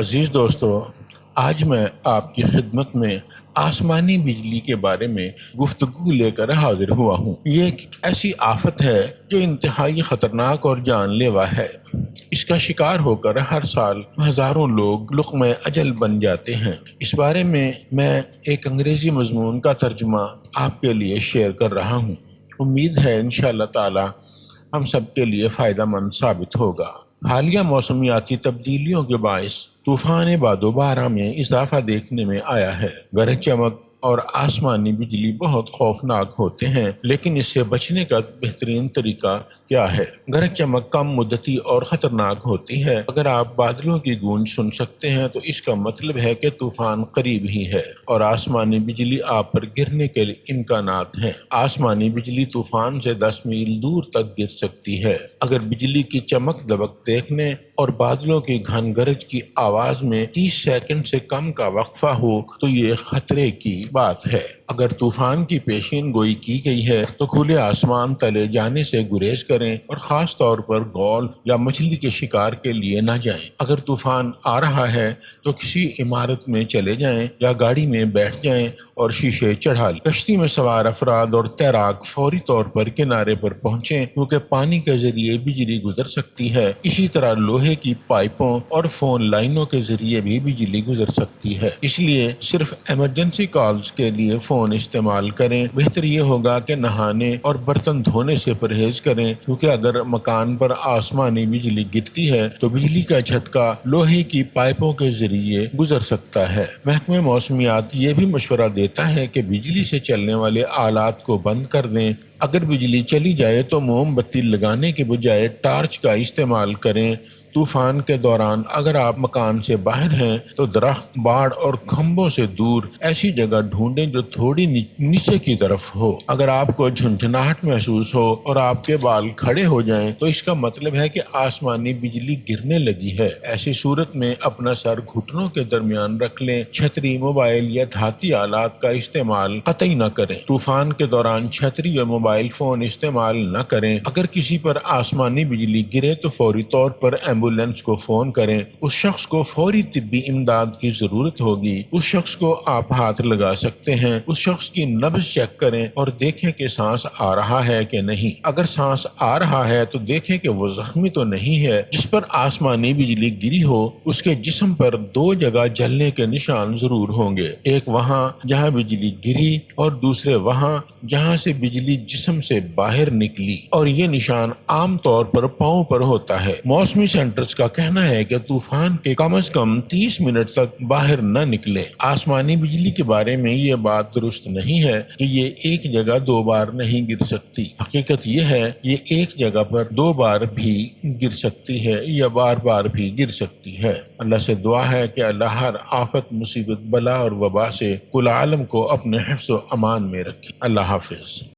عزیز دوستو، آج میں آپ کی خدمت میں آسمانی بجلی کے بارے میں گفتگو لے کر حاضر ہوا ہوں۔ یہ ایک ایسی آفت ہے جو انتہائی خطرناک اور جان لیوا ہے۔ اس کا شکار ہو کر ہر سال ہزاروں لوگ لقمہ اجل بن جاتے ہیں۔ اس بارے میں ایک انگریزی مضمون کا ترجمہ آپ کے لیے شیئر کر رہا ہوں۔ امید ہے انشاءاللہ تعالی ہم سب کے لیے فائدہ مند ثابت ہوگا۔ حالیہ موسمیاتی تبدیلیوں کے باعث طوفان باد و بارہ میں اضافہ دیکھنے میں آیا ہے۔ گرج چمک اور آسمانی بجلی بہت خوفناک ہوتے ہیں، لیکن اس سے بچنے کا بہترین طریقہ کیا ہے؟ گرج چمک کم مدتی اور خطرناک ہوتی ہے۔ اگر آپ بادلوں کی گونج سن سکتے ہیں تو اس کا مطلب ہے کہ طوفان قریب ہی ہے اور آسمانی بجلی آپ پر گرنے کے امکانات ہیں۔ آسمانی بجلی طوفان سے 10 میل دور تک گر سکتی ہے۔ اگر بجلی کی چمک دمک دیکھنے اور بادلوں کی گھن گرج کی آواز میں 30 سیکنڈ سے کم کا وقفہ ہو تو یہ خطرے کی بات ہے۔ اگر طوفان کی پیشین گوئی کی گئی ہے تو کھلے آسمان تلے جانے سے گریز کریں اور خاص طور پر گولف یا مچھلی کے شکار کے لیے نہ جائیں۔ اگر طوفان آ رہا ہے تو کسی عمارت میں چلے جائیں یا گاڑی میں بیٹھ جائیں اور شیشے چڑھا لیں۔ کشتی میں سوار افراد اور تیراک فوری طور پر کنارے پر پہنچیں کیونکہ پانی کے ذریعے بجلی گزر سکتی ہے۔ اسی طرح لوہے کی پائپوں اور فون لائنوں کے ذریعے بھی بجلی گزر سکتی ہے، اس لیے صرف ایمرجنسی کالز کے لیے فون استعمال کریں۔ بہتر یہ ہوگا کہ نہانے اور برتن دھونے سے پرہیز کریں کیونکہ اگر مکان پر آسمانی بجلی گرتی ہے تو بجلی کا جھٹکا لوہے کی پائپوں کے ذریعے گزر سکتا ہے۔ محکمہ موسمیات یہ بھی مشورہ دیتا ہے کہ بجلی سے چلنے والے آلات کو بند کر دیں۔ اگر بجلی چلی جائے تو موم بتی لگانے کے بجائے ٹارچ کا استعمال کریں۔ طوفان کے دوران اگر آپ مکان سے باہر ہیں تو درخت، باڑ اور کھمبوں سے دور ایسی جگہ ڈھونڈیں جو تھوڑی نیچے کی طرف ہو۔ اگر آپ کو جھنجھناہٹ محسوس ہو اور آپ کے بال کھڑے ہو جائیں تو اس کا مطلب ہے کہ آسمانی بجلی گرنے لگی ہے۔ ایسی صورت میں اپنا سر گھٹنوں کے درمیان رکھ لیں۔ چھتری، موبائل یا دھاتی آلات کا استعمال قطعی نہ کریں۔ طوفان کے دوران چھتری یا موبائل فون استعمال نہ کریں۔ اگر کسی پر آسمانی بجلی گرے تو فوری طور پر ایمبولینس کو فون کریں۔ اس شخص کو فوری طبی امداد کی ضرورت ہوگی۔ اس شخص کو آپ ہاتھ لگا سکتے ہیں۔ اس شخص کی نبض چیک کریں اور دیکھیں کہ سانس آ رہا ہے کہ نہیں۔ اگر سانس آ رہا ہے تو دیکھیں کہ وہ زخمی تو نہیں ہے۔ جس پر آسمانی بجلی گری ہو اس کے جسم پر 2 جگہ جلنے کے نشان ضرور ہوں گے، ایک وہاں جہاں بجلی گری اور دوسرے وہاں جہاں سے بجلی جسم سے باہر نکلی، اور یہ نشان عام طور پر پاؤں پر ہوتا ہے۔ موسمی سینٹرز کا کہنا ہے کہ طوفان کے کم از کم 30 منٹ تک باہر نہ نکلیں۔ آسمانی بجلی کے بارے میں یہ بات درست نہیں ہے کہ یہ ایک جگہ 2 بار نہیں گر سکتی۔ حقیقت یہ ہے یہ ایک جگہ پر 2 بار بھی گر سکتی ہے یا بار بار بھی گر سکتی ہے۔ اللہ سے دعا ہے کہ اللہ ہر آفت، مصیبت، بلا اور وبا سے کل عالم کو اپنے حفظ و امان میں رکھے۔ اللہ حافظ۔